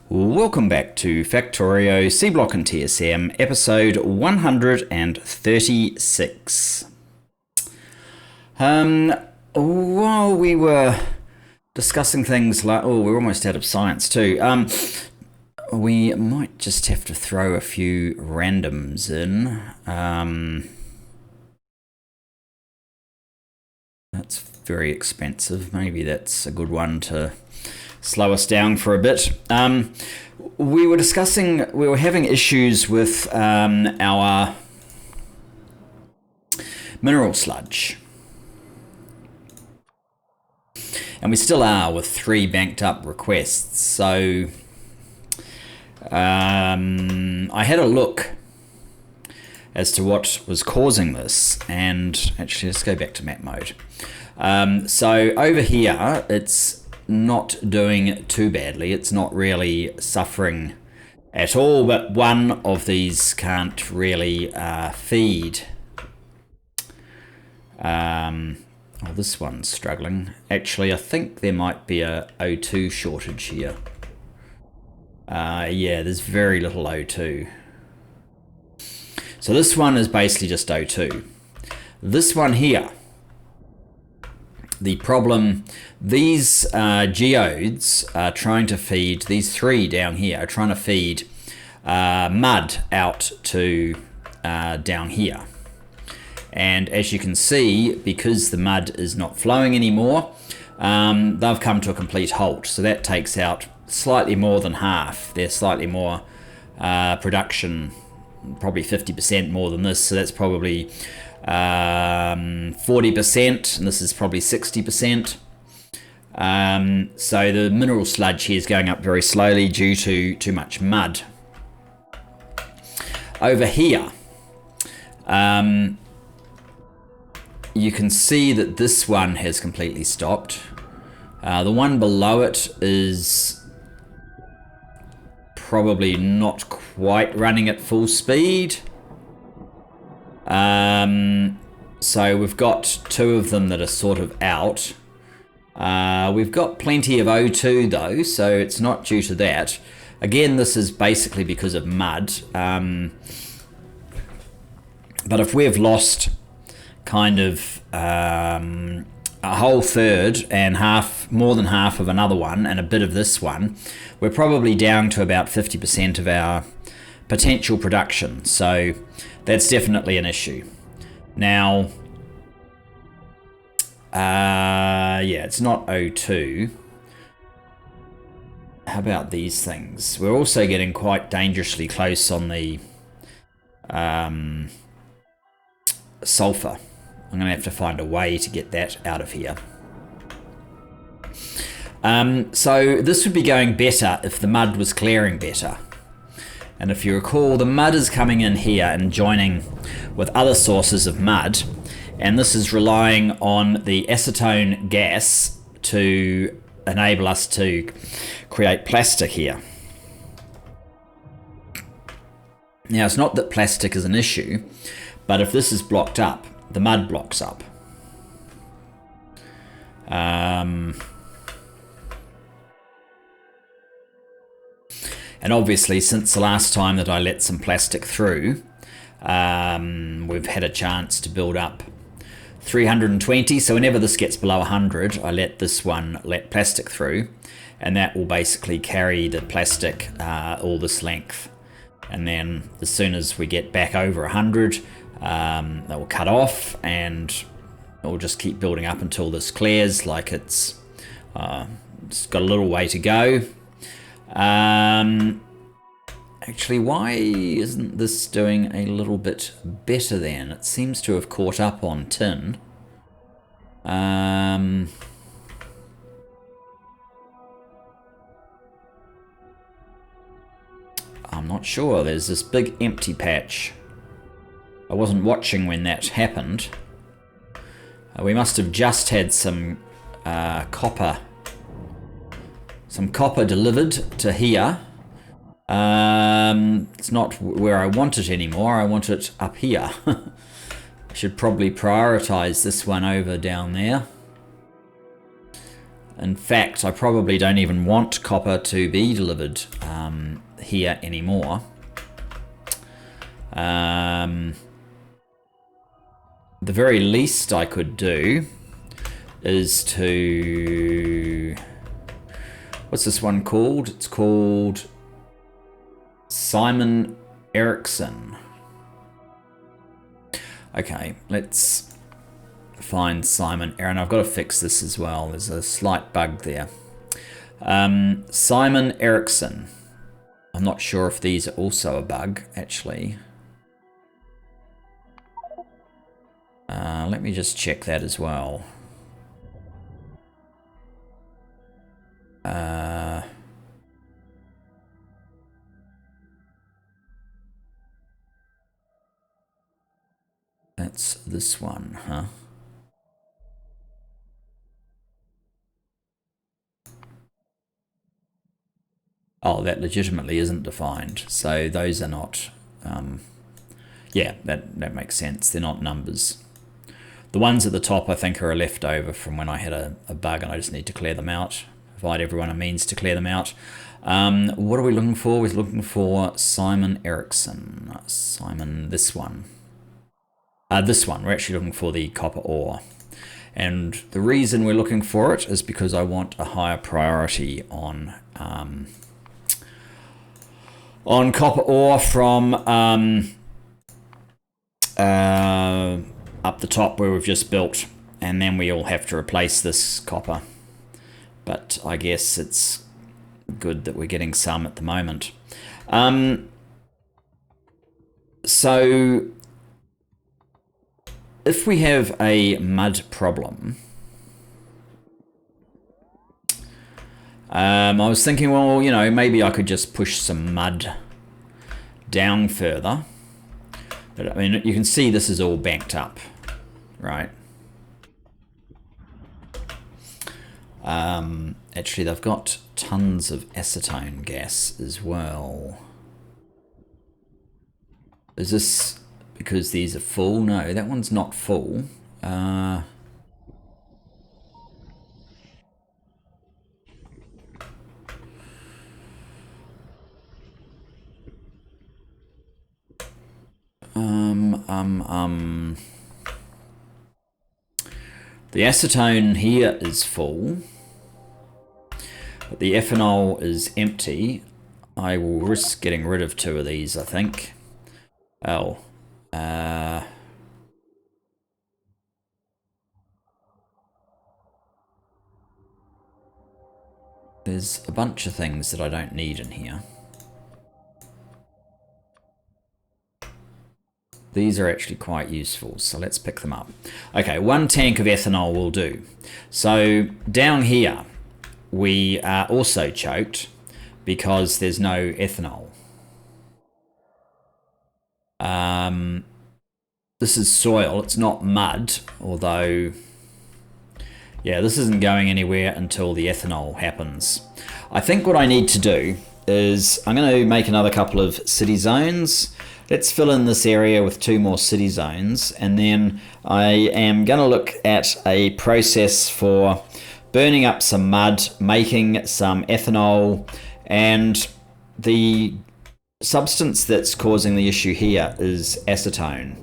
Welcome back to Factorio, Seablock and TSM, episode 136. While we were discussing things like, we're almost out of science too. We might just have to throw a few randoms in. That's very expensive. Maybe that's a good one to slow us down for a bit. We were having issues with our mineral sludge. And we still are with 3 banked up requests. So I had a look as to what was causing this. And actually, let's go back to map mode. So over here, it's not doing too badly. It's not really suffering at all, but one of these can't really feed. This one's struggling. Actually, I think there might be a O2 shortage here. Yeah, there's very little O2. So this one is basically just O2. This one here, the problem, these geodes are trying to feed, these 3 down here are trying to feed mud out to down here. And as you can see, because the mud is not flowing anymore, they've come to a complete halt. So that takes out slightly more than half. There's slightly more production, probably 50% more than this. So that's probably 40%, and this is probably 60%. So the mineral sludge here is going up very slowly due to too much mud. Over here, you can see that this one has completely stopped. The one below it is probably not quite running at full speed. So we've got 2 of them that are sort of out. We've got plenty of O2 though, so it's not due to that. Again, this is basically because of mud. But if we've lost kind of a whole third and more than half of another one and a bit of this one, we're probably down to about 50% of our potential production. So that's definitely an issue. Now, yeah, it's not O2. How about these things? We're also getting quite dangerously close on the sulfur. I'm going to have to find a way to get that out of here. So this would be going better if the mud was clearing better. And if you recall, the mud is coming in here and joining with other sources of mud. And this is relying on the acetone gas to enable us to create plastic here. Now, it's not that plastic is an issue, but if this is blocked up, the mud blocks up. And obviously, since the last time that I let some plastic through, we've had a chance to build up 320. So whenever this gets below 100, I let plastic through, and that will basically carry the plastic all this length. And then as soon as we get back over 100, that will cut off, and it will just keep building up until this clears. Like it's got a little way to go. Actually, why isn't this doing a little bit better then? It seems to have caught up on tin. I'm not sure. There's this big empty patch. I wasn't watching when that happened. We must have just had some copper delivered to here. It's not where I want it anymore. I want it up here. I should probably prioritize this one over down there. In fact, I probably don't even want copper to be delivered here anymore. The very least I could do is to... What's this one called? It's called Simon Erickson. Okay, let's find Simon. Aaron, I've got to fix this as well. There's a slight bug there. Simon Erickson. I'm not sure if these are also a bug, actually. Let me just check that as well. That's this one, huh? Oh, that legitimately isn't defined. So those are not, yeah, that makes sense. They're not numbers. The ones at the top, I think, are a leftover from when I had a bug and I just need to clear them out. Provide everyone a means to clear them out. What are we looking for? We're looking for Simon Erickson. Simon, this one. This one. We're actually looking for the copper ore. And the reason we're looking for it is because I want a higher priority on copper ore from up the top where we've just built, and then we'll have to replace this copper. But I guess it's good that we're getting some at the moment. So if we have a mud problem, I was thinking, well, you know, maybe I could just push some mud down further. But I mean, you can see this is all banked up, right? Actually, they've got tons of acetone gas as well. Is this because these are full? No, that one's not full. The acetone here is full, but the ethanol is empty. I will risk getting rid of 2 of these, I think. Oh. There's a bunch of things that I don't need in here. These are actually quite useful, so let's pick them up. Okay, 1 tank of ethanol will do. So down here, we are also choked because there's no ethanol. This is soil, it's not mud, although, yeah, this isn't going anywhere until the ethanol happens. I think what I need to do is I'm going to make another couple of city zones. Let's fill in this area with 2 more city zones, and then I am going to look at a process for burning up some mud, making some ethanol, and the substance that's causing the issue here is acetone.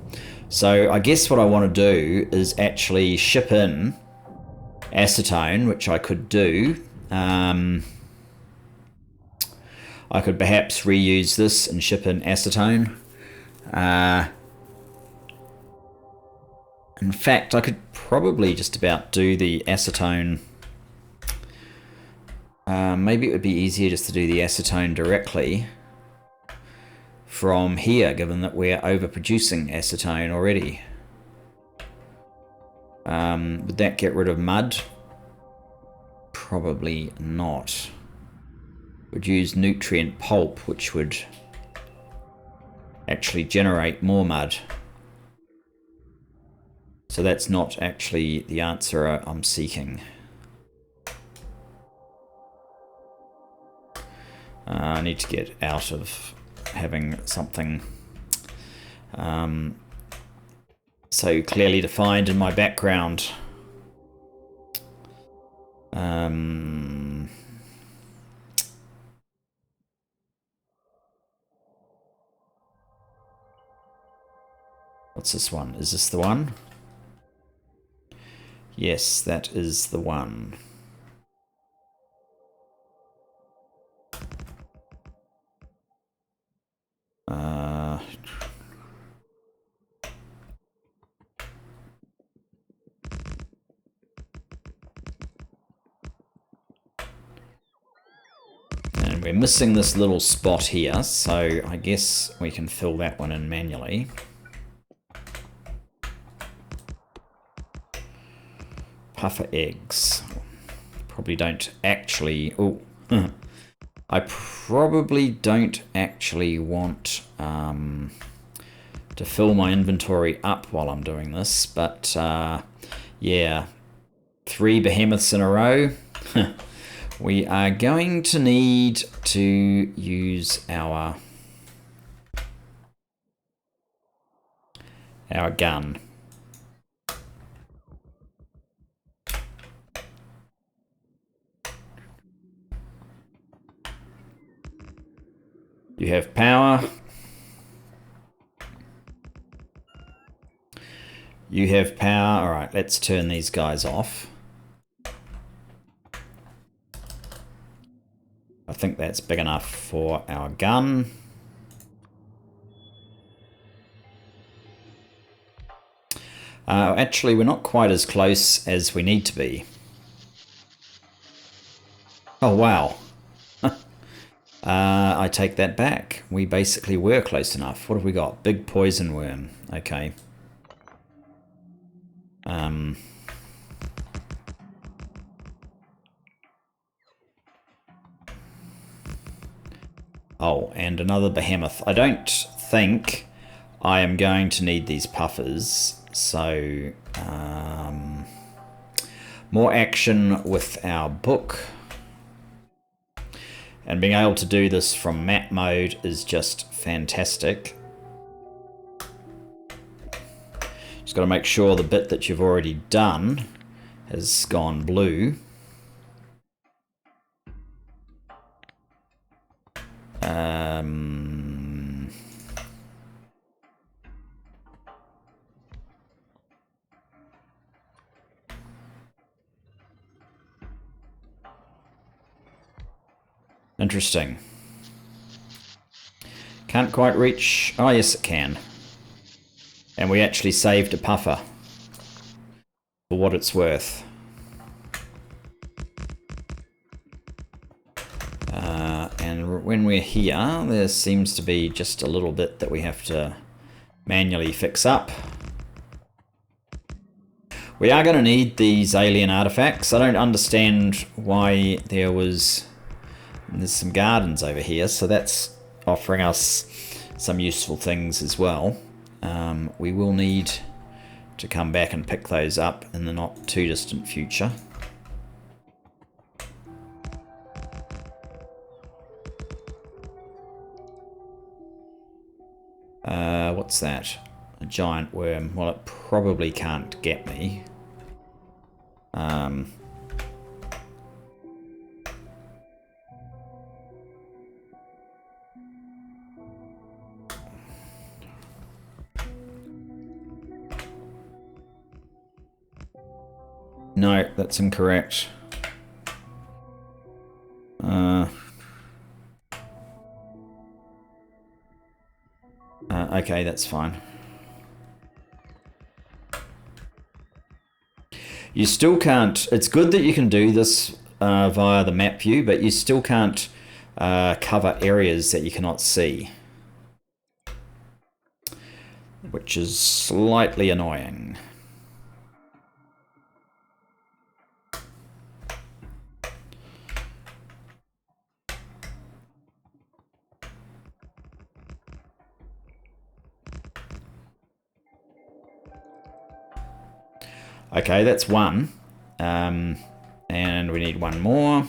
So I guess what I want to do is actually ship in acetone, which I could do. I could perhaps reuse this and ship in acetone. In fact, I could probably just about do the acetone. Maybe it would be easier just to do the acetone directly from here, given that we're overproducing acetone already. Would that get rid of mud? Probably not. Would use nutrient pulp, which would actually generate more mud. So that's not actually the answer I'm seeking. I need to get out of having something so clearly defined in my background. What's this one? Is this the one? Yes, that is the one. And we're missing this little spot here, so I guess we can fill that one in manually. Puffer eggs. Probably don't actually... Oh, I probably don't actually want to fill my inventory up while I'm doing this, but yeah, 3 behemoths in a row. We are going to need to use our gun. You have power. You have power. All right, let's turn these guys off. I think that's big enough for our gun. Actually, we're not quite as close as we need to be. Oh, wow. I take that back. We basically were close enough. What have we got? Big poison worm. Okay. Oh, and another behemoth. I don't think I am going to need these puffers, so more action with our book. And being able to do this from map mode is just fantastic. Just got to make sure the bit that you've already done has gone blue. Interesting. Can't quite reach... Oh, yes, it can. And we actually saved a puffer. For what it's worth. And when we're here, there seems to be just a little bit that we have to manually fix up. We are going to need these alien artifacts. I don't understand why there was... There's some gardens over here, so that's offering us some useful things as well. We will need to come back and pick those up in the not too distant future. What's that? A giant worm. Well, it probably can't get me. No, that's incorrect. Okay, that's fine. You still can't... It's good that you can do this via the map view, but you still can't cover areas that you cannot see. Which is slightly annoying. Okay, that's one. And we need one more.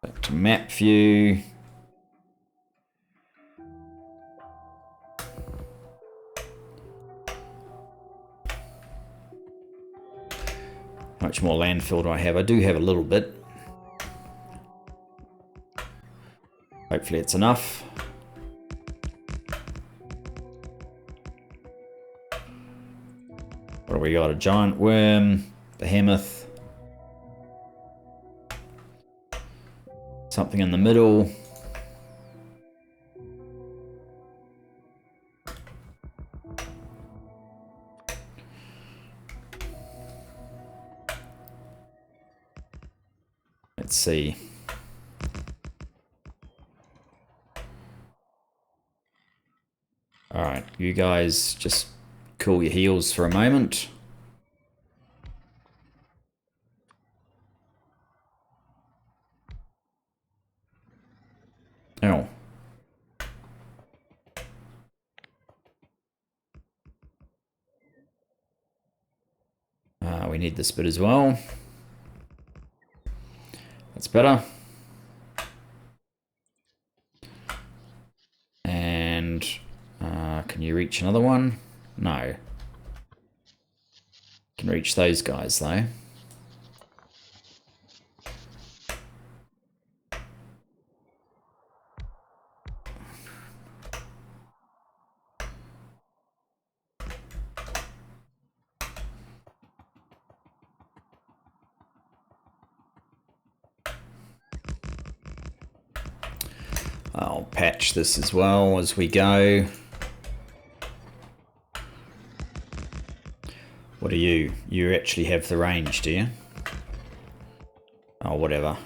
Back to map view. How much more landfill do I have? I do have a little bit. Hopefully it's enough. What do we got? A giant worm, behemoth, something in the middle. Let's see. Alright, you guys just cool your heels for a moment. Oh. We need this bit as well. That's better. And can you reach another one? No. Can reach those guys though. I'll patch this as well as we go. What are you? You actually have the range, do you? Oh, whatever.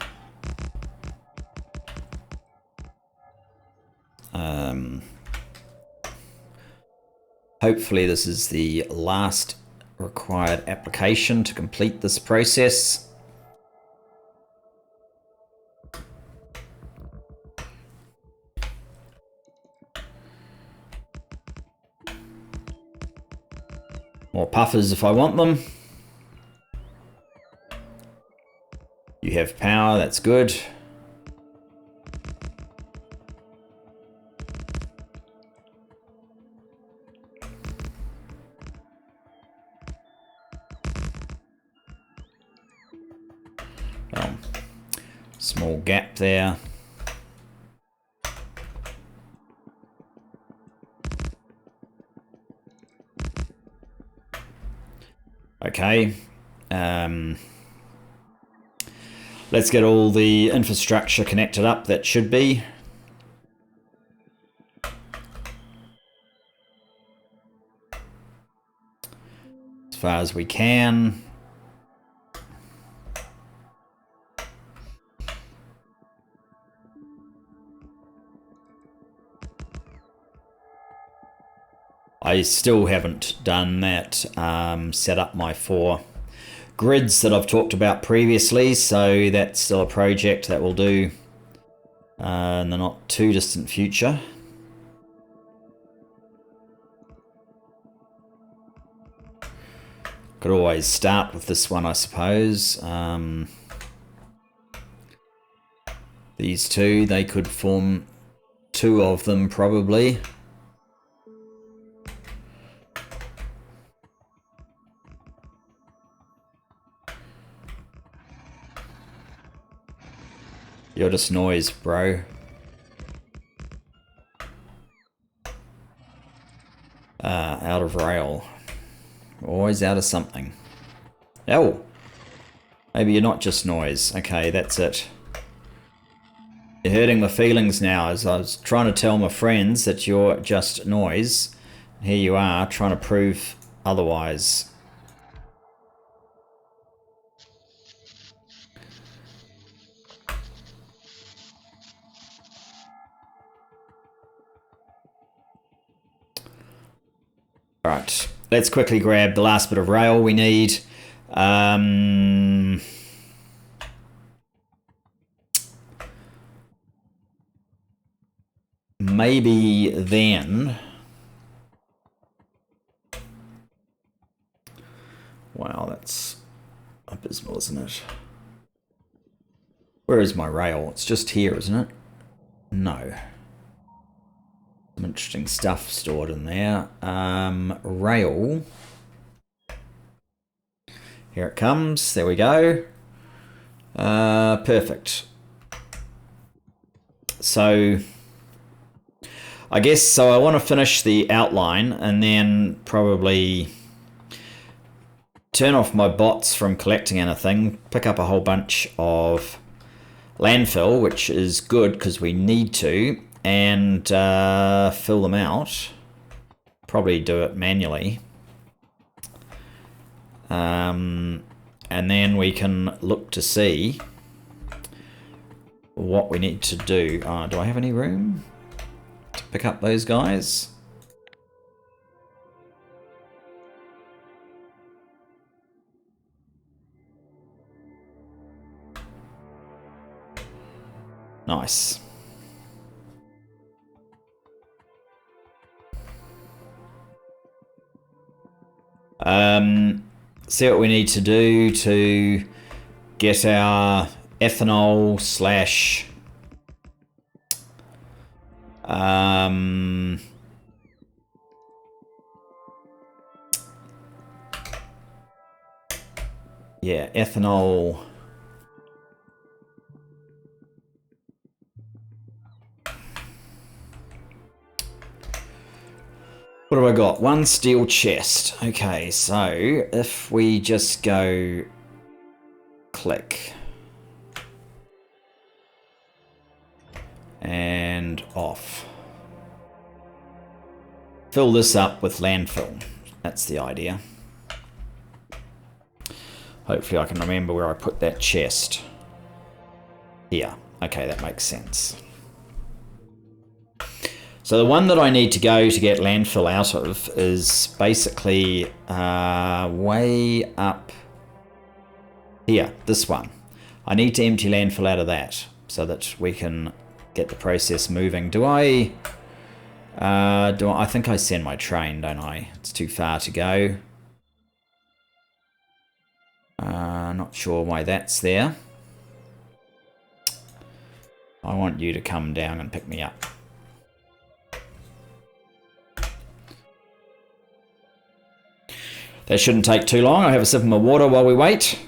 Hopefully this is the last required application to complete this process. More puffers if I want them. You have power, that's good. Oh, small gap there. Okay, let's get all the infrastructure connected up that should be. As far as we can. I still haven't done that, set up my 4 grids that I've talked about previously, so that's still a project that we'll do in the not too distant future. Could always start with this one, I suppose. These two, they could form 2 of them probably. You're just noise, bro. Out of rail. Always out of something. Oh! Maybe you're not just noise. Okay, that's it. You're hurting my feelings now, as I was trying to tell my friends that you're just noise. Here you are, trying to prove otherwise. Alright, let's quickly grab the last bit of rail we need. Maybe then... Wow, that's abysmal, isn't it? Where is my rail? It's just here, isn't it? No. Some interesting stuff stored in there. Rail. Here it comes. There we go. Perfect. So, I guess, so I want to finish the outline and then probably turn off my bots from collecting anything, pick up a whole bunch of landfill, which is good because we need to, and fill them out. Probably do it manually. And then we can look to see what we need to do. Do I have any room to pick up those guys? Nice. See what we need to do to get our ethanol slash yeah, ethanol. What have I got? One steel chest. Okay, so if we just go click and off. Fill this up with landfill. That's the idea. Hopefully I can remember where I put that chest. Here. Okay, that makes sense. So the one that I need to go to get landfill out of is basically way up here, this one. I need to empty landfill out of that so that we can get the process moving. I think I send my train, don't I? It's too far to go. Not sure why that's there. I want you to come down and pick me up. That shouldn't take too long. I'll have a sip of my water while we wait.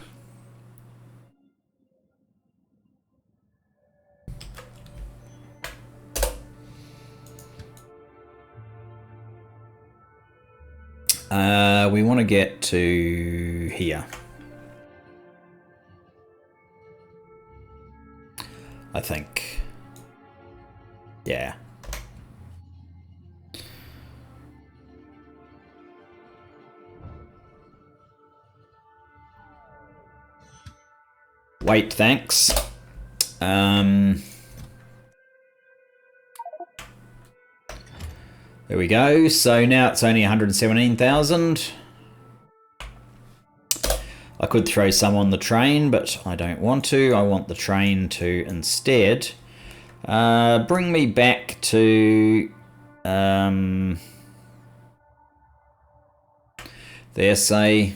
We want to get to here. I think. Yeah. Wait, thanks. There we go. So now it's only 117,000. I could throw some on the train, but I don't want to. I want the train to instead bring me back to there, say.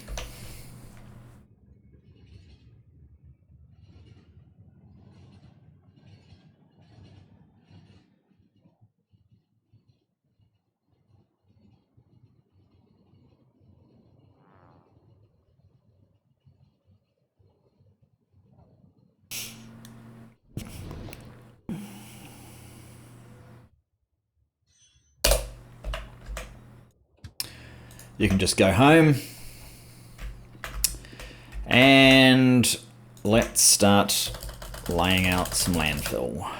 You can just go home and let's start laying out some landfill.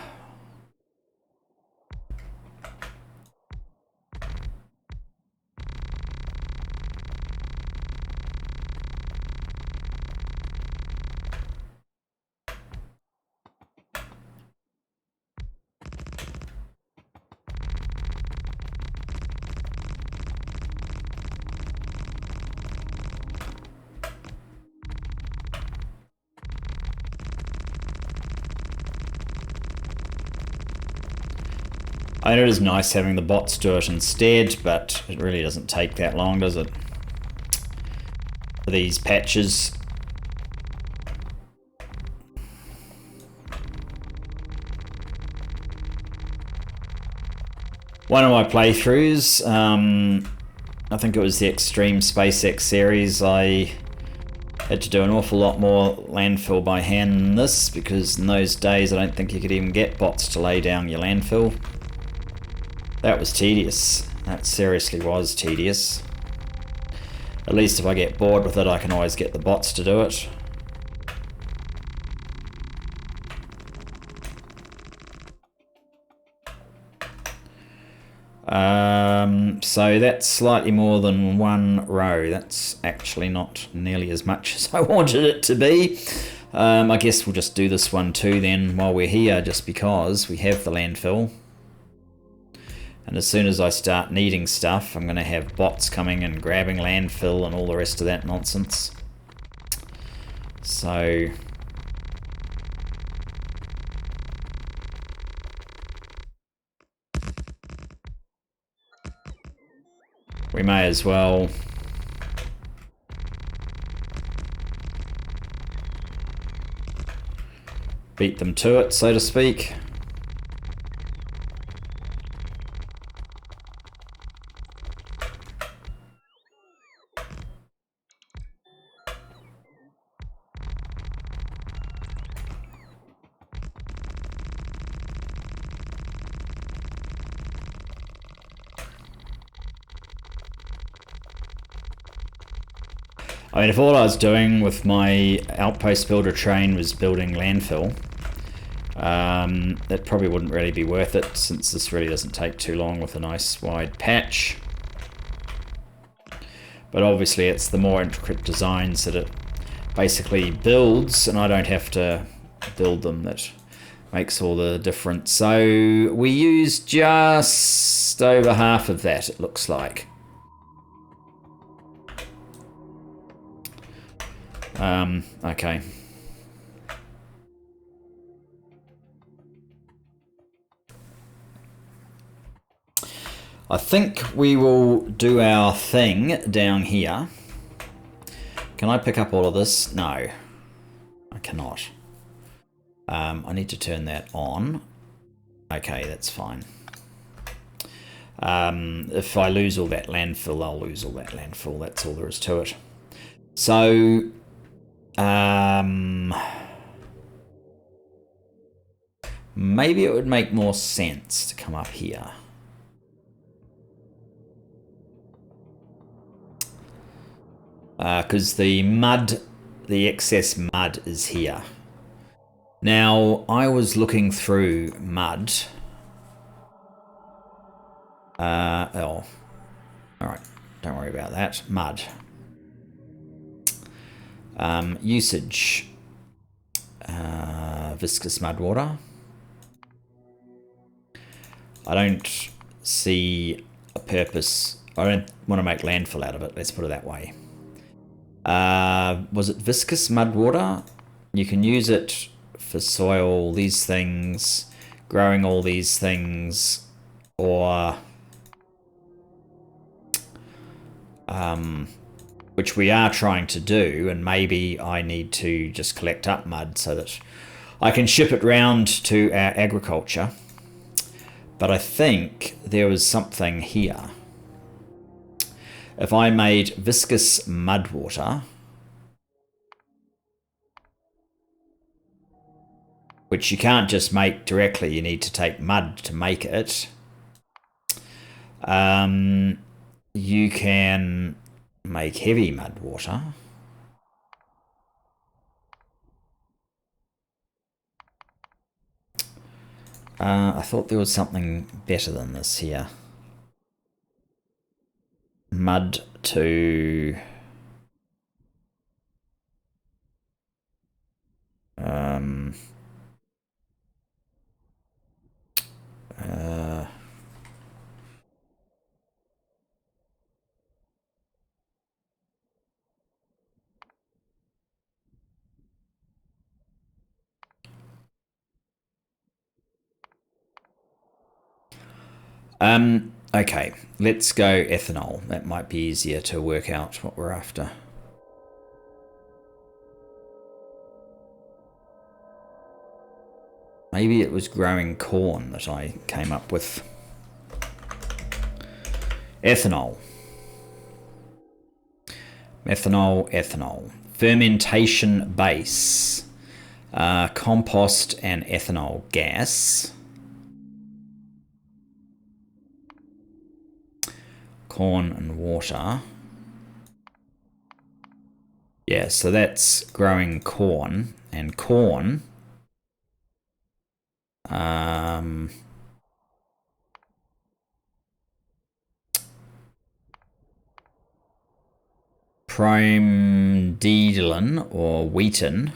I know it is nice having the bots do it instead, but it really doesn't take that long, does it? For these patches. One of my playthroughs, I think it was the Extreme SpaceX series, I had to do an awful lot more landfill by hand than this, because in those days I don't think you could even get bots to lay down your landfill. That was tedious. That seriously was tedious. At least if I get bored with it, I can always get the bots to do it. So that's slightly more than 1 row. That's actually not nearly as much as I wanted it to be. I guess we'll just do this one too then while we're here, just because we have the landfill. And as soon as I start needing stuff, I'm going to have bots coming and grabbing landfill and all the rest of that nonsense. So we may as well beat them to it, so to speak. I mean, if all I was doing with my outpost builder train was building landfill, that probably wouldn't really be worth it, since this really doesn't take too long with a nice wide patch. But obviously it's the more intricate designs that it basically builds, and I don't have to build them, that makes all the difference. So we use just over half of that, it looks like. Okay. I think we will do our thing down here. Can I pick up all of this? No, I cannot. I need to turn that on. Okay, that's fine. If I lose all that landfill, I'll lose all that landfill. That's all there is to it. So, maybe it would make more sense to come up here. Because the excess mud is here. Now, I was looking through mud. Oh, alright, don't worry about that. Mud. Usage. Viscous mud water. I don't see a purpose. I don't want to make landfill out of it, let's put it that way. Was it viscous mud water? You can use it for soil, these things, growing all these things, or which we are trying to do, and maybe I need to just collect up mud so that I can ship it round to our agriculture. But I think there was something here. If I made viscous mud water, which you can't just make directly, you need to take mud to make it, you can make heavy mud water. I thought there was something better than this here. Mud to okay, let's go ethanol. That might be easier to work out what we're after. Maybe it was growing corn that I came up with. Ethanol. Methanol, ethanol. Fermentation base. Compost and ethanol gas. Corn and water. Yeah, so that's growing corn, and corn prime Deedlin or wheaten,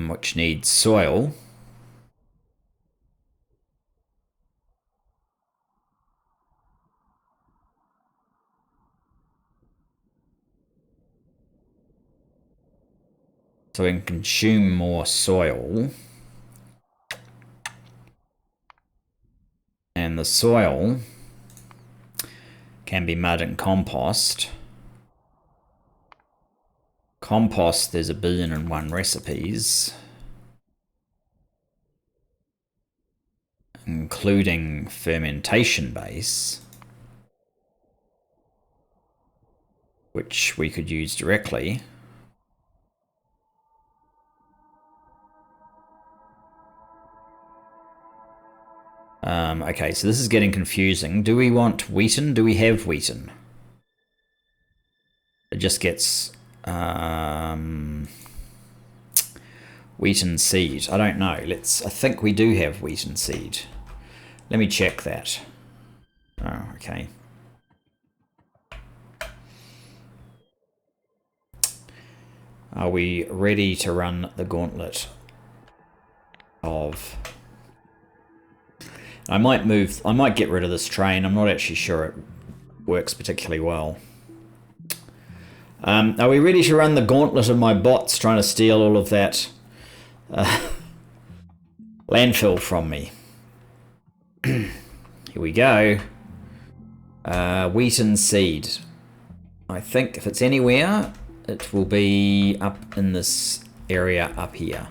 which needs soil. So we can consume more soil. And the soil can be mud and compost. Compost, there's 1,000,001 recipes, including fermentation base, which we could use directly. Okay, so this is getting confusing. Do we want wheaten? Do we have wheaten? It just gets wheaten seed. I don't know. I think we do have wheaten seed. Let me check that. Oh, okay. Are we ready to run the gauntlet of... I might get rid of this train. I'm not actually sure it works particularly well. Are we ready to run the gauntlet of my bots trying to steal all of that landfill from me? Here we go. Wheaten seed. I think if it's anywhere, it will be up in this area up here.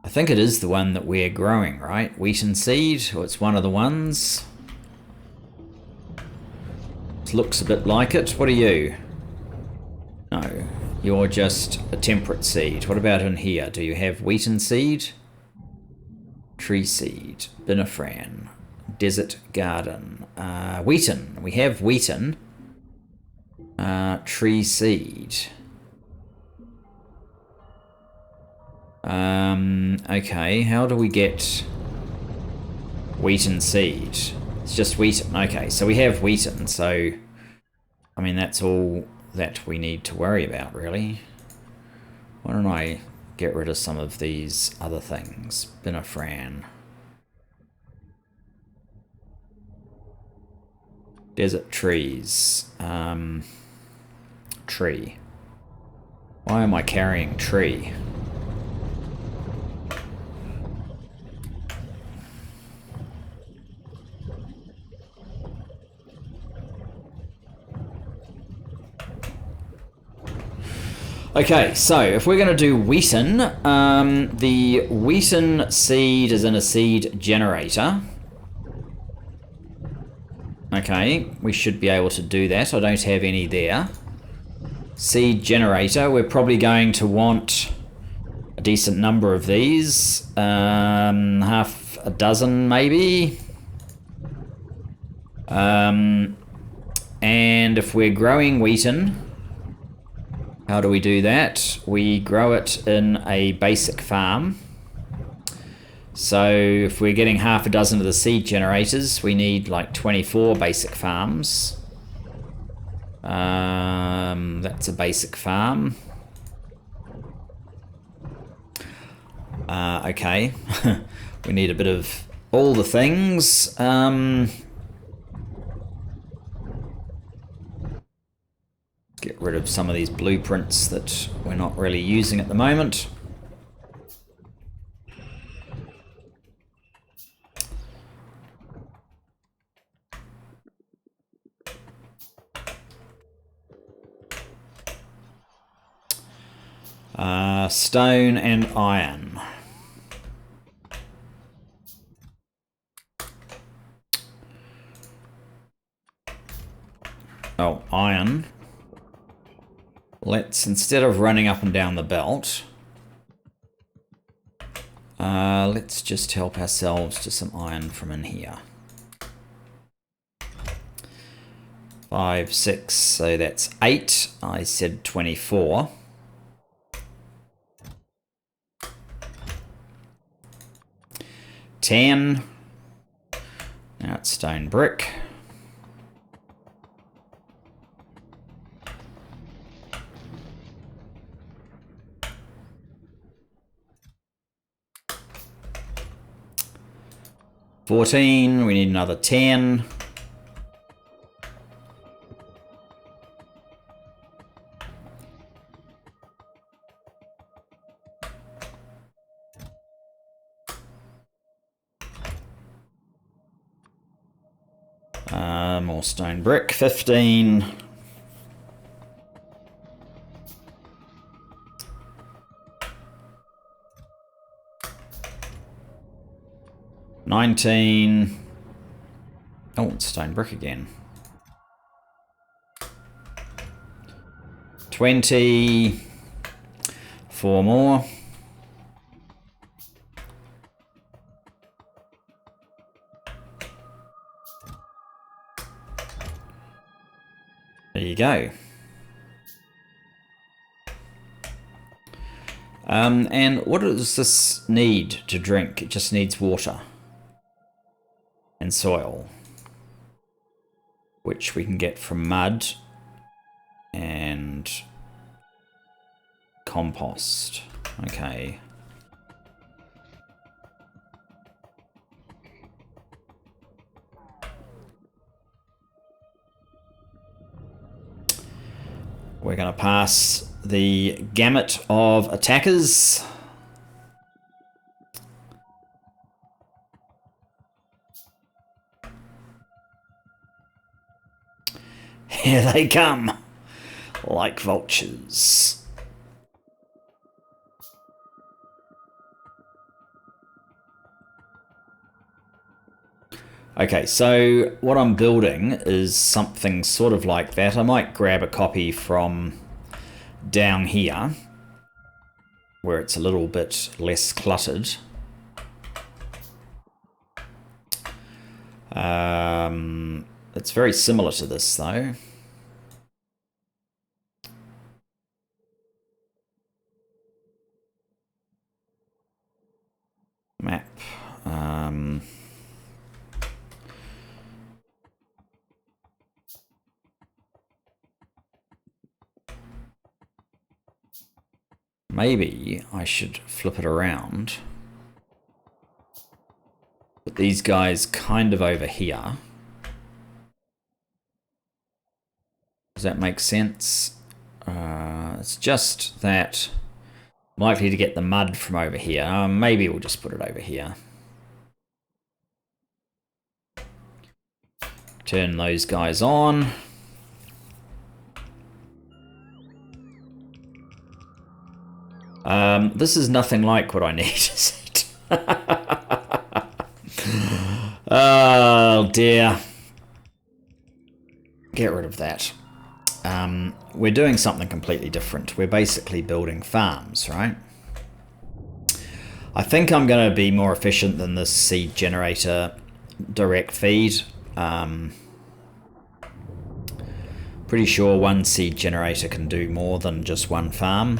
I think it is the one that we're growing, right? Wheaten seed, or it's one of the ones. It looks a bit like it. What are you? No, you're just a temperate seed. What about in here? Do you have wheaten seed? Tree seed, binifran, desert garden, wheaten. We have wheaten. Tree seed. Okay, how do we get wheaten seed? It's just wheaten. Okay, so we have wheaten, so I mean that's all that we need to worry about, really. Why don't I get rid of some of these other things? Binifran. Desert trees. Tree. Why am I carrying tree? Okay, so if we're going to do wheaten, the wheaten seed is in a seed generator. Okay, we should be able to do that. I don't have any there. Seed generator, we're probably going to want a decent number of these. Half a dozen, maybe. And if we're growing wheaten... How do we do that? We grow it in a basic farm. So if we're getting half a dozen of the seed generators, we need like 24 basic farms. That's a basic farm. Okay. We need a bit of all the things. Get rid of some of these blueprints that we're not really using at the moment. Stone and iron. Oh, iron. Let's, instead of running up and down the belt, let's just help ourselves to some iron from in here. 5, 6, so that's 8. I said 24. Now it's stone brick. $14, we need another 10. More stone brick, 15. $19. Oh, it's stone brick again. 20. 4 more. There you go. And what does this need to drink? It just needs water and soil, which we can get from mud and compost. Okay. We're going to pass the gamut of attackers. Here they come, like vultures. Okay, so what I'm building is something sort of like that. I might grab a copy from down here, where it's a little bit less cluttered. It's very similar to this, though. Map. Maybe I should flip it around. Put these guys kind of over here. Does that make sense? It's just that I'm likely to get the mud from over here. Maybe we'll just put it over here. Turn those guys on. This is nothing like what I need, is it? Oh dear. Get rid of that. We're doing something completely different. We're basically building farms, right? I think I'm going to be more efficient than this seed generator direct feed. Pretty sure one seed generator can do more than just one farm.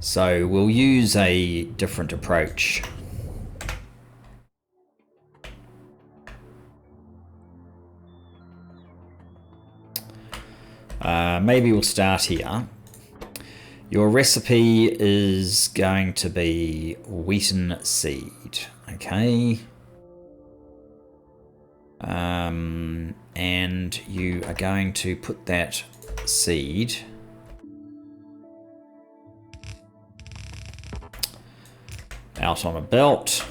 So we'll use a different approach. Maybe we'll start here. Your recipe is going to be wheaten seed, okay? And you are going to put that seed out on a belt.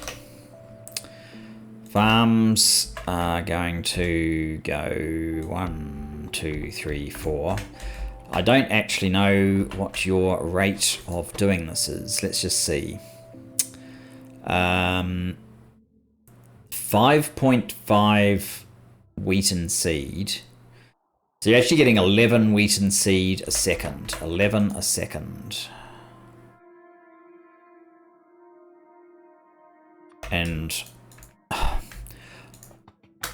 Farms are going to go 1, 2, 3, 4. I don't actually know what your rate of doing this is. Let's just see. 5.5 wheaten seed. So you're actually getting 11 wheaten seed a second. 11 a second. And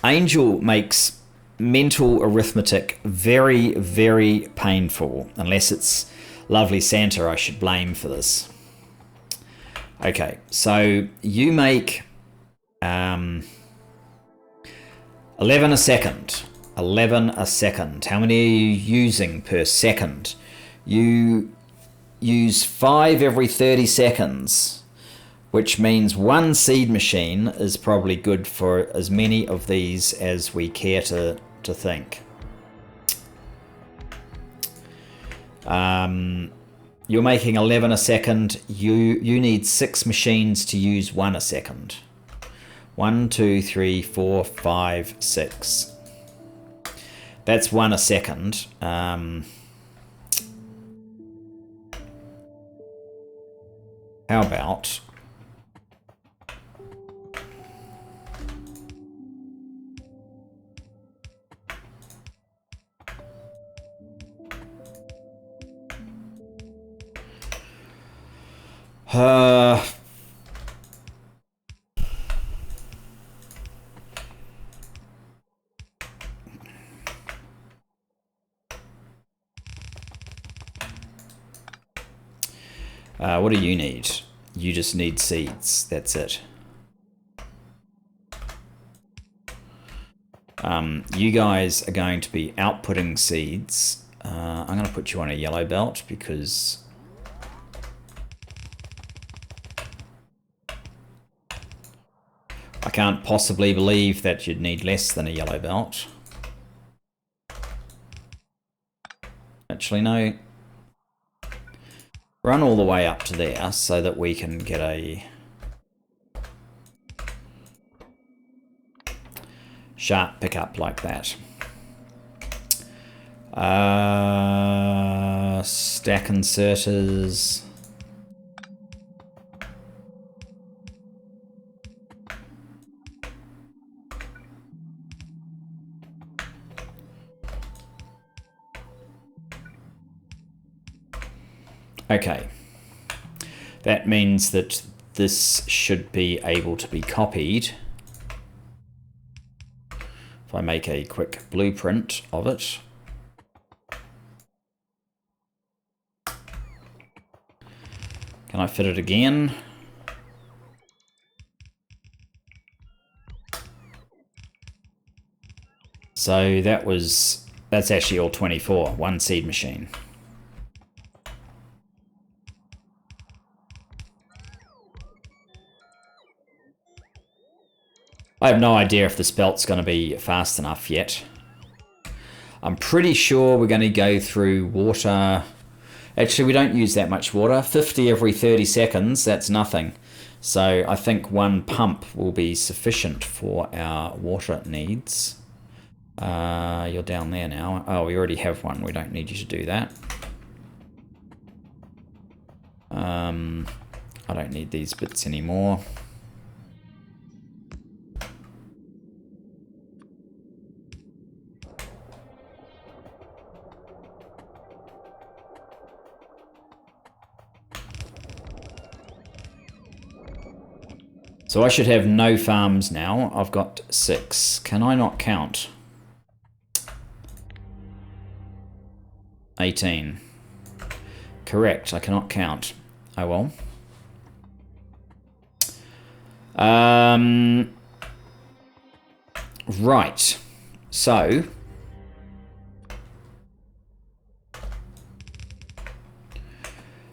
Angel makes mental arithmetic very, very painful, unless it's lovely Santa I should blame for this. Okay, so you make 11 a second. 11 a second. How many are you using per second? You use 5 every 30 seconds, which means one seed machine is probably good for as many of these as we care to think. You're making 11 a second. You need 6 machines to use 1 a second. 1, 2, 3, 4, 5, 6. That's 1 a second. How about what do you need? You just need seeds. That's it. You guys are going to be outputting seeds. I'm going to put you on a yellow belt because I can't possibly believe that you'd need less than a yellow belt. Actually, no. Run all the way up to there so that we can get a sharp pickup like that. Stack inserters. Okay, that means that this should be able to be copied. If I make a quick blueprint of it. Can I fit it again? So that's actually all 24, one seed machine. I have no idea if this belt's going to be fast enough yet. I'm pretty sure we're going to go through water. Actually, we don't use that much water. 50 every 30 seconds, that's nothing. So I think one pump will be sufficient for our water needs. You're down there now. Oh, we already have one. We don't need you to do that. I don't need these bits anymore. So I should have no farms now. I've got 6. Can I not count? 18. Correct, I cannot count. Oh well. Right. So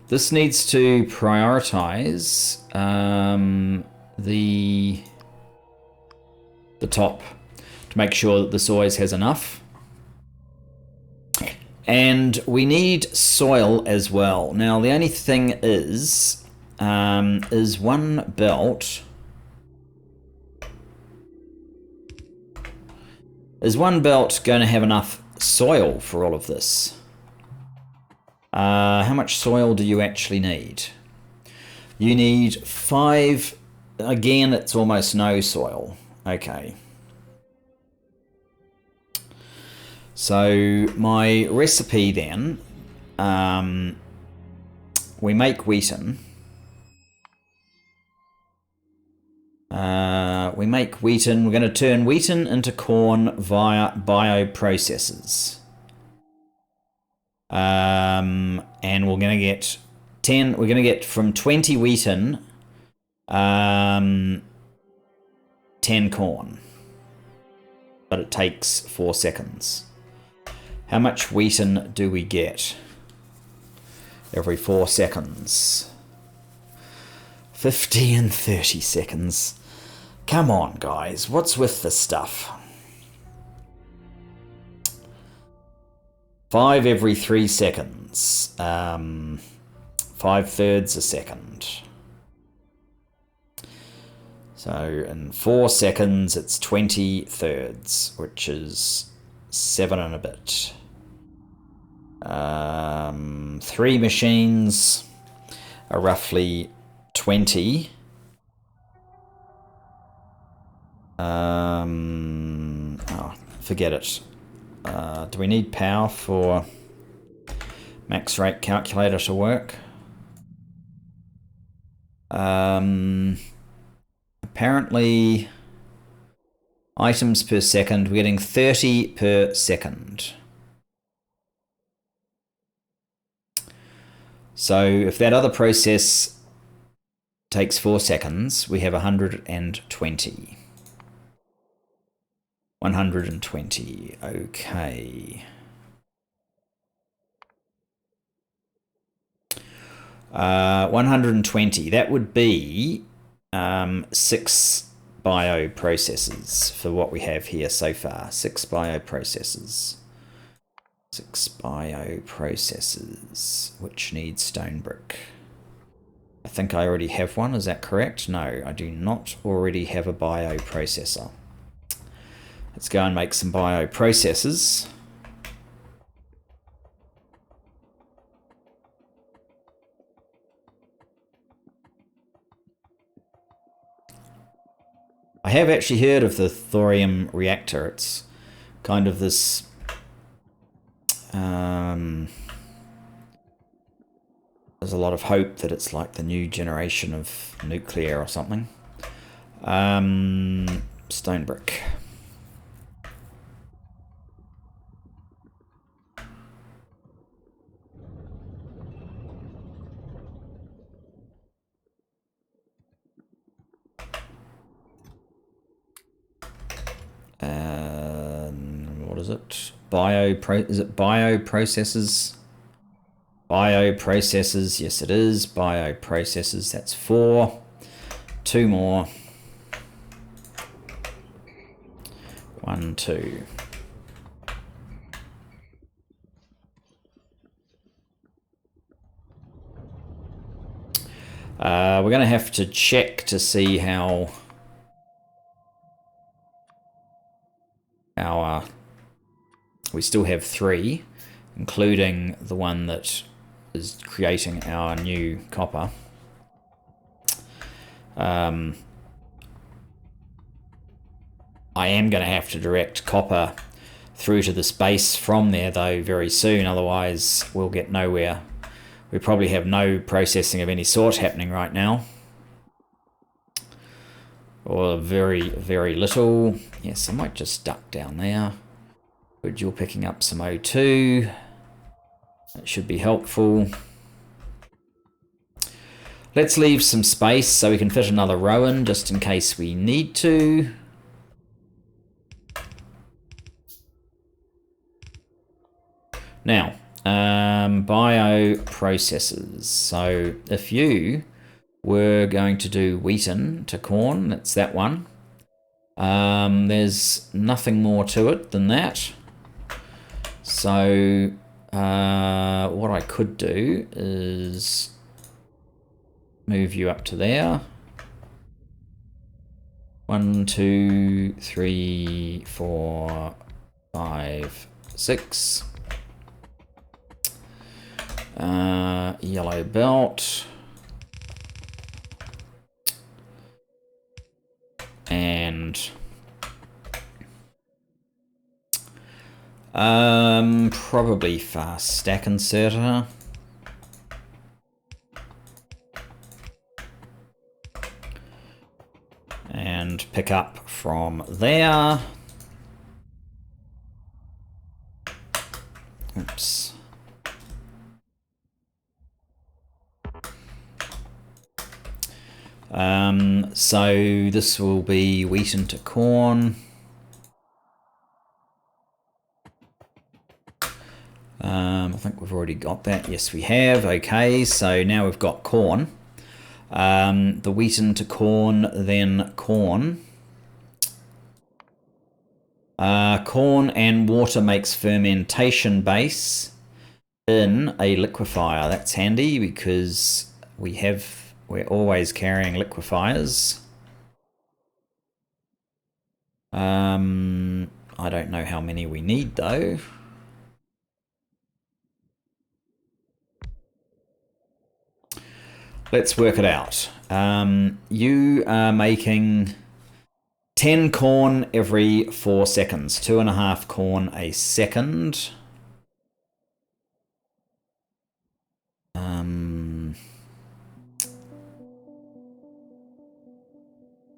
this needs to prioritize the top to make sure that this always has enough. And we need soil as well. Now the only thing is one belt. Is one belt going to have enough soil for all of this? How much soil do you actually need? You need 5. Again, it's almost no soil. Okay. So my recipe then, we make wheaten. We make wheaten. We're going to turn wheaten into corn via bioprocesses. And we're going to get 10. We're going to get from 20 wheaten, 10 corn. But it takes 4 seconds. How much wheaten do we get every 4 seconds? 50 and 30 seconds. Come on, guys. What's with this stuff? 5 every 3 seconds. 5/3 a second. So in 4 seconds, it's 20/3, which is 7 and a bit. 3 machines are roughly 20. Oh, forget it. Do we need power for max rate calculator to work? Apparently, items per second, we're getting 30 per second. So if that other process takes 4 seconds, we have 120. 120, okay. 120, that would be 6 bioprocessors for what we have here so far. 6 bioprocessors. 6 bioprocessors, which need stone brick. I think I already have one, is that correct? No, I do not already have a bioprocessor. Let's go and make some bioprocessors. I have actually heard of the thorium reactor. It's kind of this there's a lot of hope that it's like the new generation of nuclear or something. Stone brick. What is it? Is it bioprocessors? Bioprocessors, yes it is. Bioprocessors, that's 4. 2 more. 1, 2. We're going to have to check to see how our we still have 3, including the one that is creating our new copper. I am going to have to direct copper through to the space from there though very soon, otherwise we'll get nowhere. We probably have no processing of any sort happening right now. Or very, very little. Yes, I might just duck down there. Good, you're picking up some O2. That should be helpful. Let's leave some space so we can fit another row in, just in case we need to. Now, bioprocessors. So if you were going to do wheaten to corn, that's that one. There's nothing more to it than that. So what I could do is move you up to there. 1, 2, 3, 4, 5, 6. Yellow belt. And probably fast stack inserter. and pick up from there. Oops. So this will be wheat into corn. I think we've already got that. Yes, we have. Okay, so now we've got corn. The wheat into corn, then corn. Corn and water makes fermentation base in a liquefier. That's handy because we're always carrying liquefiers. I don't know how many we need though. Let's work it out. You are making 10 corn every 4 seconds. 2.5 corn a second.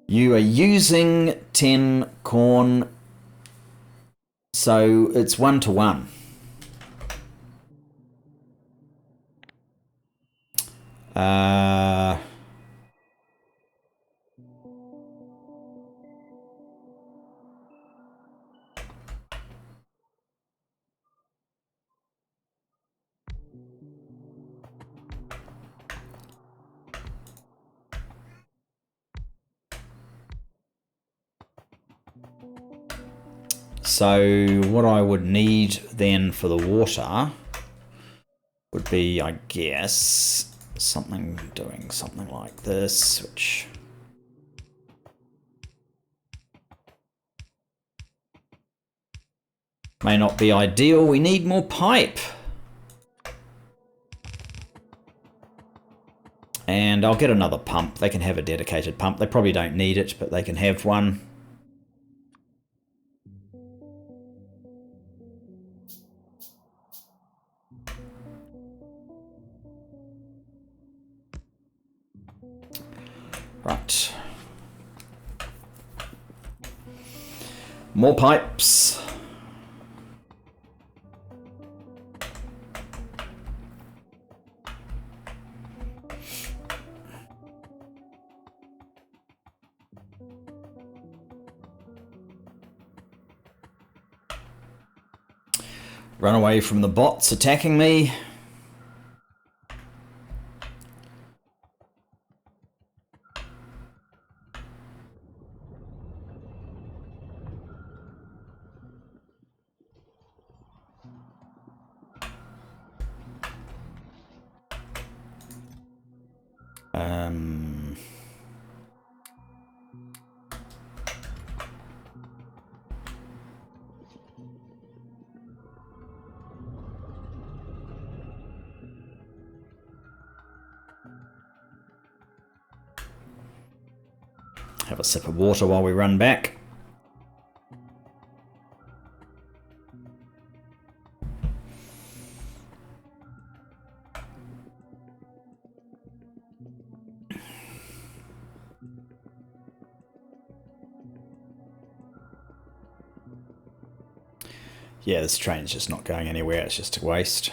You are using 10 corn, so it's 1 to 1. So what I would need then for the water would be, I guess, doing something like this, which may not be ideal. We need more pipe. And I'll get another pump. They can have a dedicated pump. They probably don't need it, but they can have one. Right. More pipes. Run away from the bots attacking me. Have a sip of water while we run back. Yeah, this train's just not going anywhere, it's just a waste.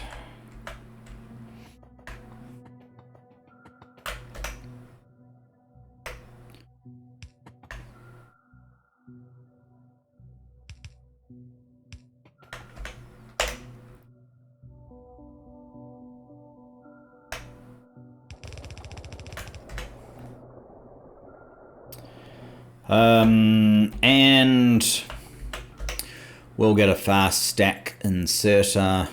And we'll get a fast stack inserter.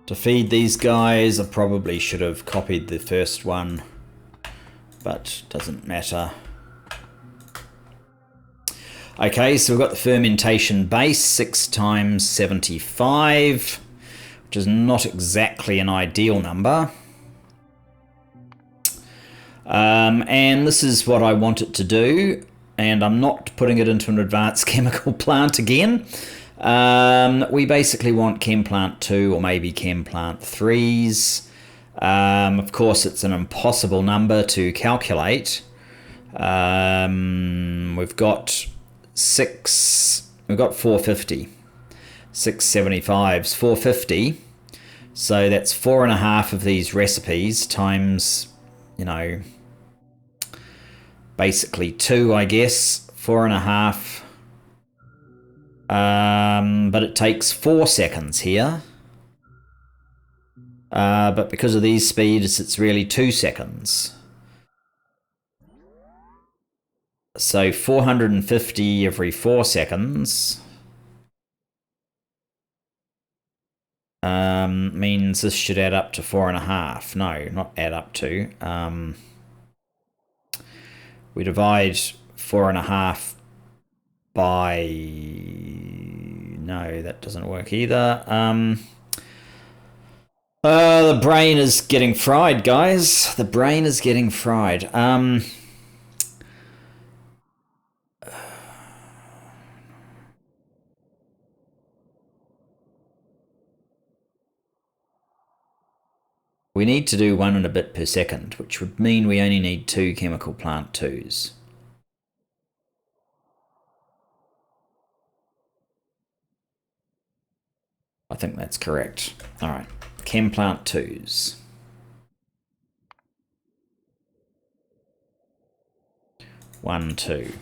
To feed these guys, I probably should have copied the first one, but doesn't matter. Okay, so we've got the fermentation base, 6 times 75. Which is not exactly an ideal number. And this is what I want it to do, and I'm not putting it into an advanced chemical plant again. We basically want chem plant 2 or maybe chem plant 3s. Of course, it's an impossible number to calculate. We've got 450. 675's 450. So that's 4.5 of these recipes times, you know, basically 2, I guess. 4.5. But it takes 4 seconds here. But because of these speeds, it's really 2 seconds. So 450 every 4 seconds means this should add up to 4.5. No, not add up to. We divide 4.5 by... No, that doesn't work either. The brain is getting fried, guys. The brain is getting fried. We need to do 1 and a bit per second, which would mean we only need 2 chemical plant 2s. I think that's correct. All right, chem plant 2s. 1, 2.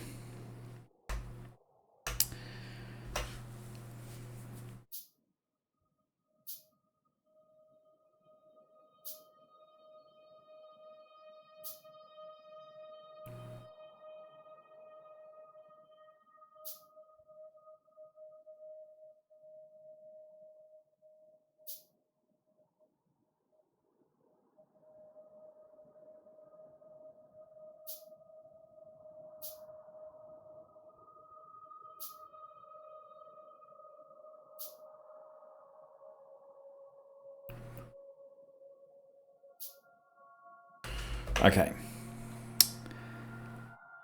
Okay.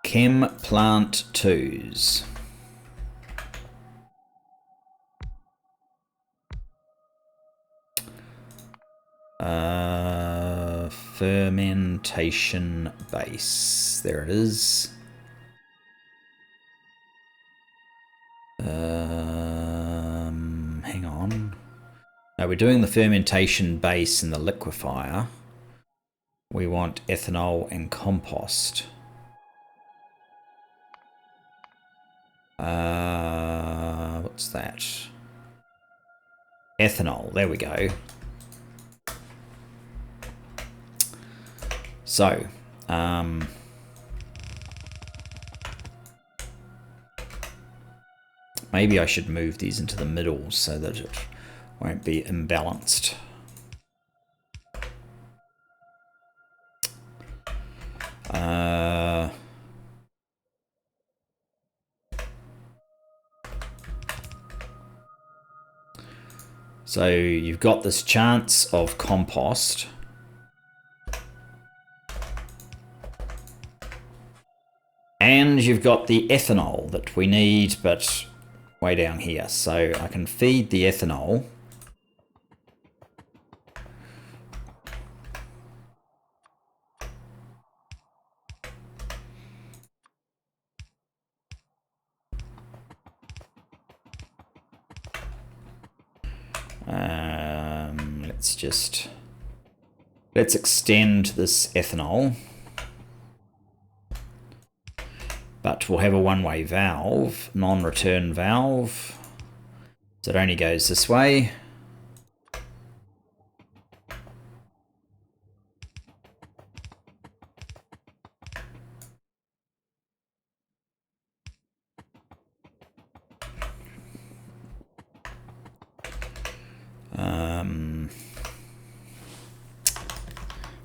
Chem plant 2s. Fermentation base. There it is. Hang on. No, we're doing the fermentation base in the liquefier. We want ethanol and compost. What's that? Ethanol, there we go. So, maybe I should move these into the middle so that it won't be imbalanced. So you've got this chance of compost. And you've got the ethanol that we need, but way down here. So I can feed the ethanol. Let's extend this ethanol. But we'll have a one-way valve, non-return valve. So it only goes this way.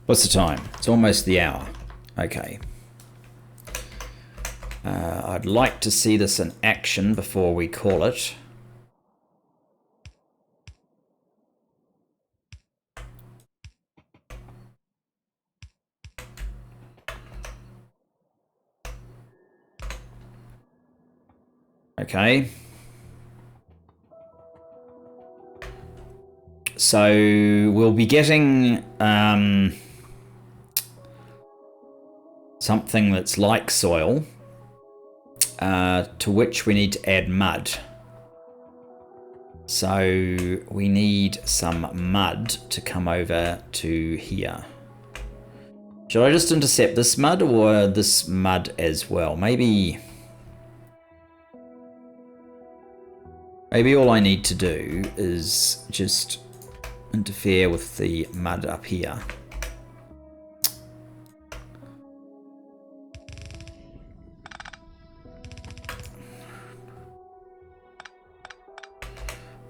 What's the time? It's almost the hour. Okay. I'd like to see this in action before we call it. Okay. So we'll be getting something that's like soil, to which we need to add mud. So we need some mud to come over to here. Should I just intercept this mud or this mud as well? Maybe all I need to do is just interfere with the mud up here.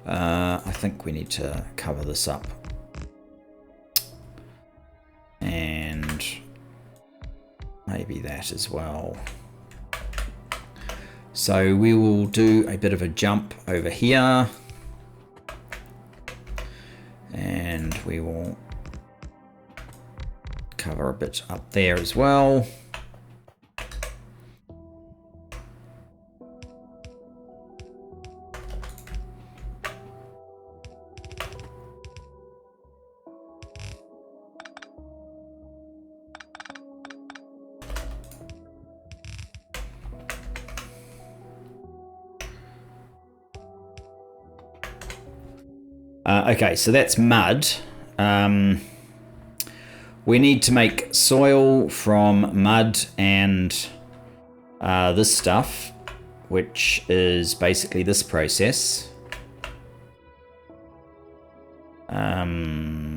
I think we need to cover this up. And maybe that as well. So we will do a bit of a jump over here. And we will cover a bit up there as well. Okay, so that's mud. We need to make soil from mud and this stuff, which is basically this process.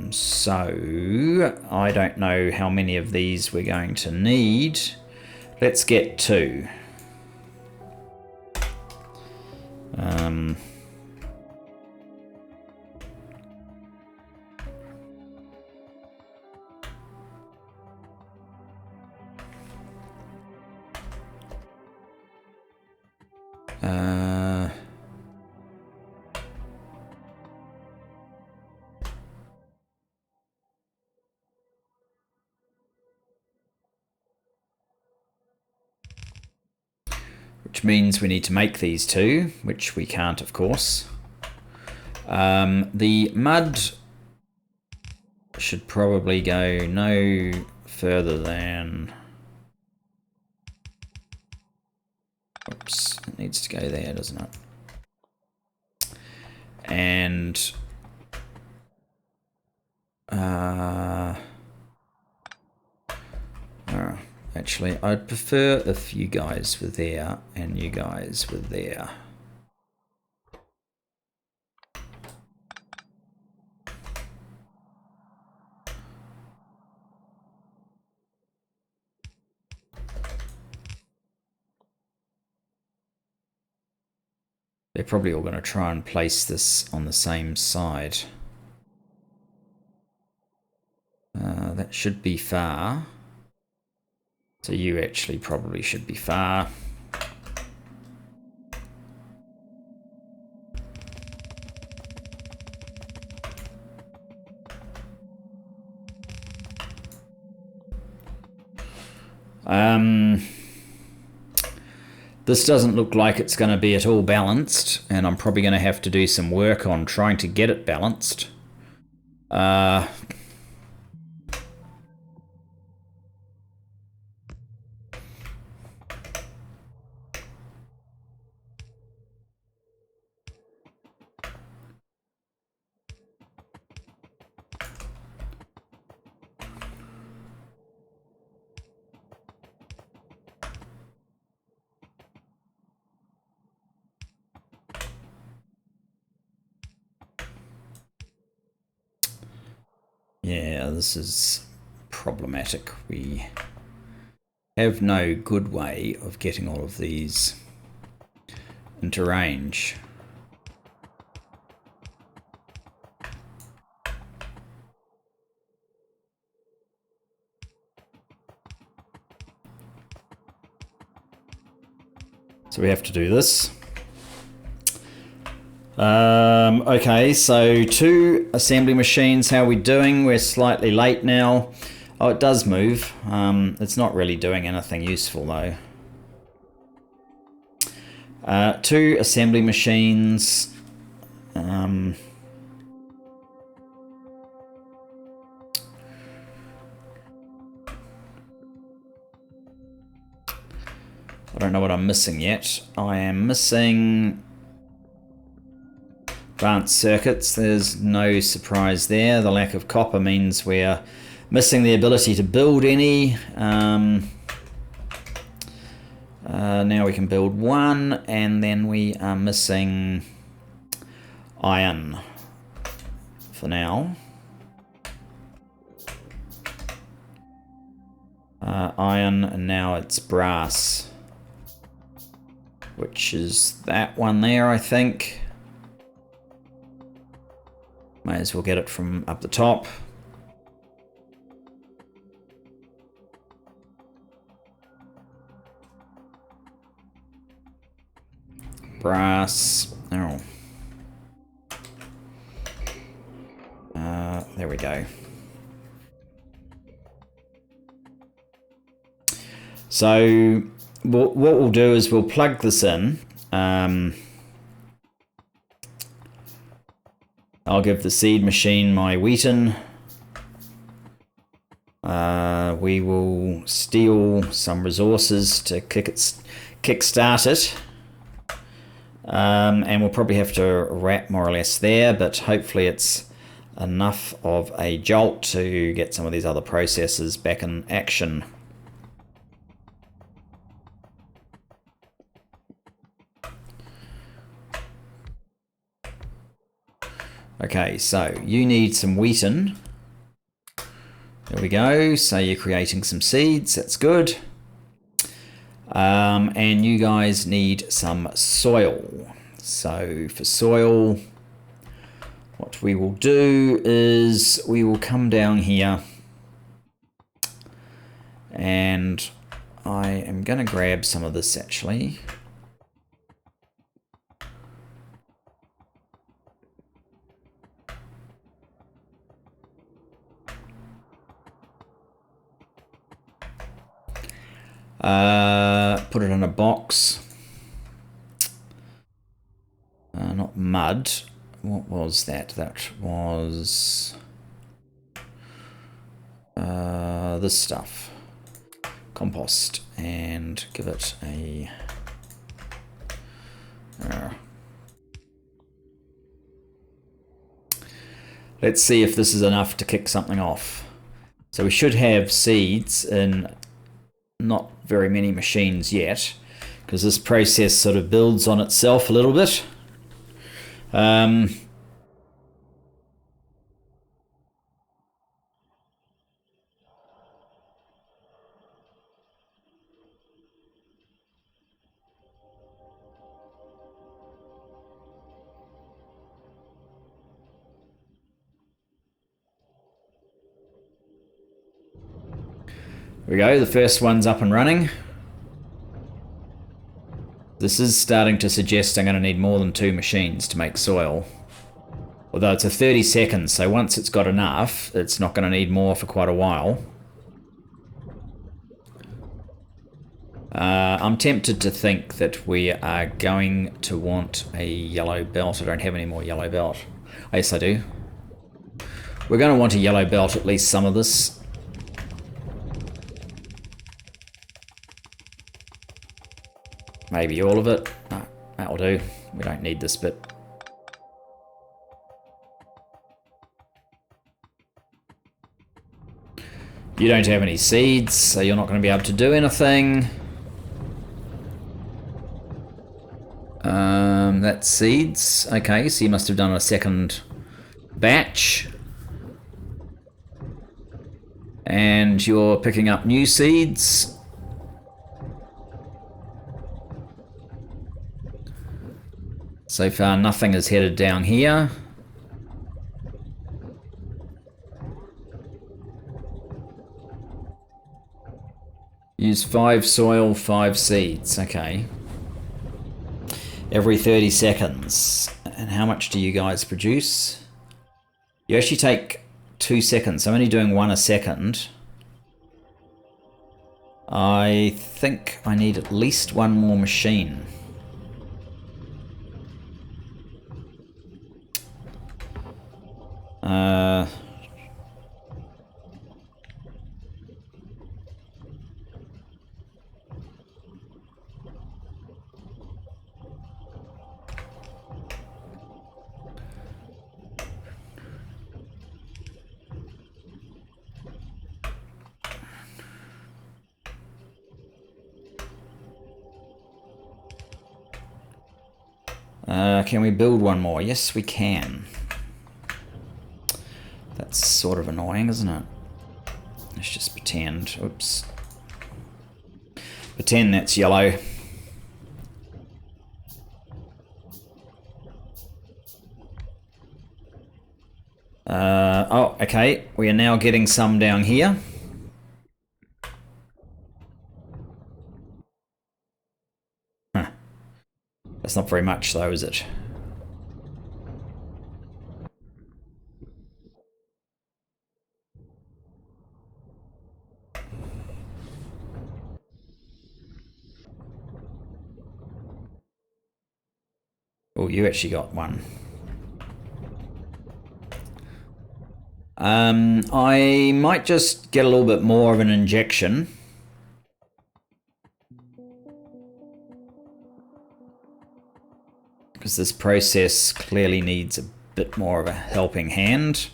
So I don't know how many of these we're going to need. Let's get 2. Which means we need to make these 2, which we can't, of course. The mud should probably go no further than... Oops, it needs to go there, doesn't it? And... actually, I'd prefer if you guys were there and you guys were there. They're probably all going to try and place this on the same side. That should be far. So you actually probably should be far. This doesn't look like it's going to be at all balanced, and I'm probably going to have to do some work on trying to get it balanced. Yeah, this is problematic. We have no good way of getting all of these into range. So we have to do this. Okay, so 2 assembly machines. How are we doing? We're slightly late now. Oh, it does move. It's not really doing anything useful though. 2 assembly machines. I don't know what I'm missing yet. I am missing advanced circuits. There's no surprise there. The lack of copper means we're missing the ability to build any. Now we can build one, and then we are missing iron for now. Iron, and now it's brass, which is that one there, I think. May as well get it from up the top. Brass. Oh. There we go. So what we'll do is we'll plug this in. I'll give the seed machine my wheaten. We will steal some resources to kickstart it. And we'll probably have to wrap more or less there, but hopefully it's enough of a jolt to get some of these other processes back in action. Okay, so you need some wheaten. There we go. So you're creating some seeds. That's good. And you guys need some soil. So for soil, what we will do is we will come down here, and I am going to grab some of this actually. Put it in a box. Not mud. What was that? That was this stuff. Compost. And give it a... let's see if this is enough to kick something off. So we should have seeds in not very many machines yet, because this process sort of builds on itself a little bit. There we go, the first one's up and running. This is starting to suggest I'm going to need more than 2 machines to make soil. Although it's a 30 seconds, so once it's got enough, it's not going to need more for quite a while. I'm tempted to think that we are going to want a yellow belt. I don't have any more yellow belt. Yes, I do. We're going to want a yellow belt, at least some of this. Maybe all of it. No, that'll do. We don't need this bit. You don't have any seeds, so you're not going to be able to do anything. That's seeds. Okay, so you must have done a second batch. And you're picking up new seeds. So far, nothing is headed down here. Use 5 soil, 5 seeds. Okay. Every 30 seconds. And how much do you guys produce? You actually take 2 seconds. I'm only doing 1 a second. I think I need at least 1 more machine. Can we build one more? Yes, we can. That's sort of annoying, isn't it? Let's just pretend. Oops. Pretend that's yellow. Oh, okay. We are now getting some down here. Huh. That's not very much though, is it? Oh, you actually got one. I might just get a little bit more of an injection. Because this process clearly needs a bit more of a helping hand.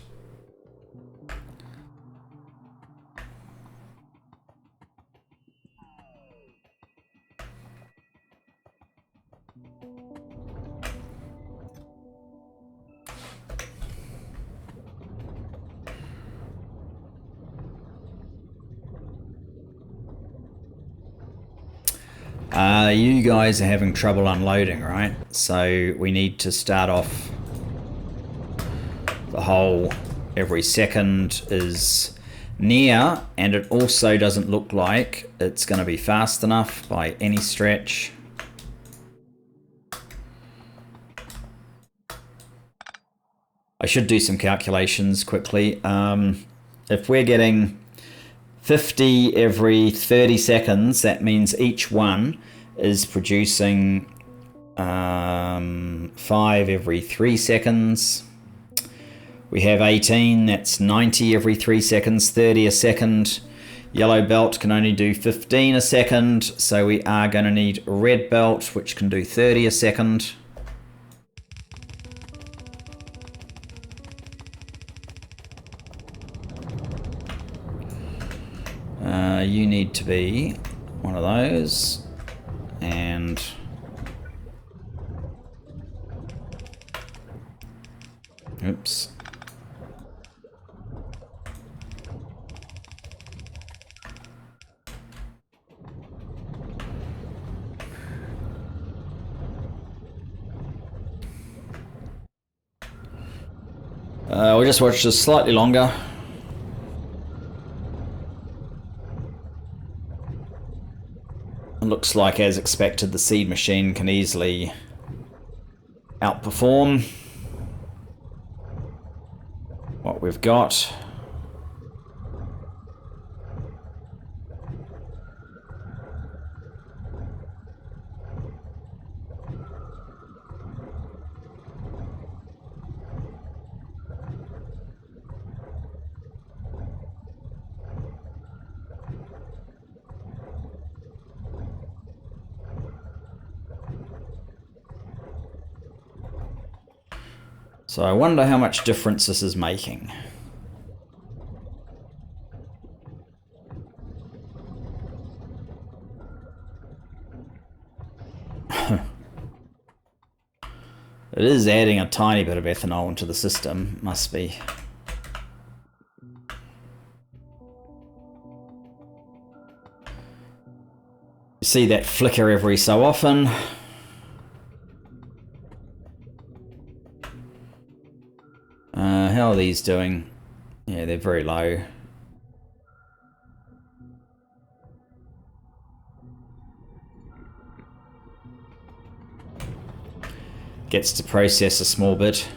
You guys are having trouble unloading, right? So we need to start off the hole every second is near, and it also doesn't look like it's going to be fast enough by any stretch. I should do some calculations quickly. If we're getting 50 every 30 seconds, that means each one is producing 5 every 3 seconds. We have 18, that's 90 every 3 seconds, 30 a second. Yellow belt can only do 15 a second, so we are going to need red belt, which can do 30 a second. You need to be one of those, and oops. We'll just watch this slightly longer. It looks like, as expected, the seed machine can easily outperform what we've got. So I wonder how much difference this is making. It is adding a tiny bit of ethanol into the system, must be. You see that flicker every so often. How are these doing? Yeah, they're very low. Gets to process a small bit.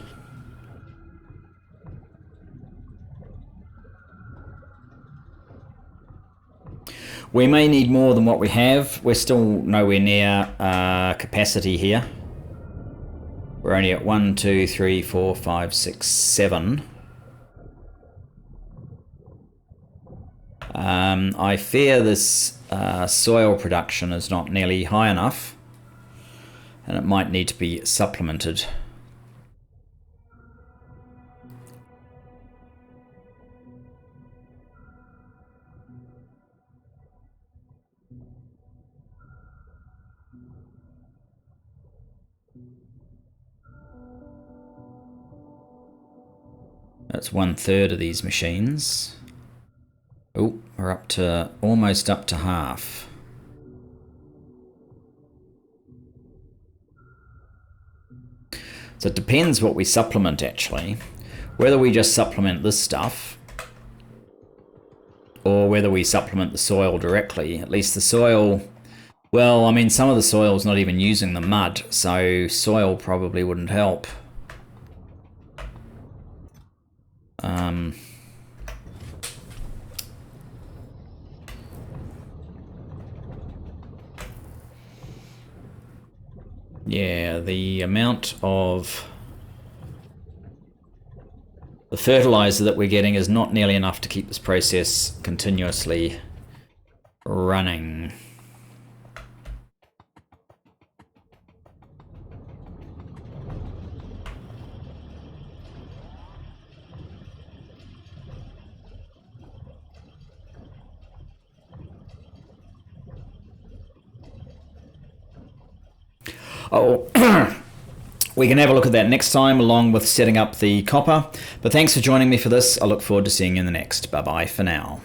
We may need more than what we have. We're still nowhere near capacity here. We're only at 1, 2, 3, 4, 5, 6, 7. I fear this soil production is not nearly high enough, and it might need to be supplemented. That's 1/3 of these machines. Oh, we're up to almost up to half. So it depends what we supplement actually. Whether we just supplement this stuff or whether we supplement the soil directly. At least the soil, well, I mean, some of the soil's not even using the mud, so soil probably wouldn't help. Yeah, the amount of the fertilizer that we're getting is not nearly enough to keep this process continuously running. Oh, we can have a look at that next time along with setting up the copper. But thanks for joining me for this. I look forward to seeing you in the next. Bye-bye for now.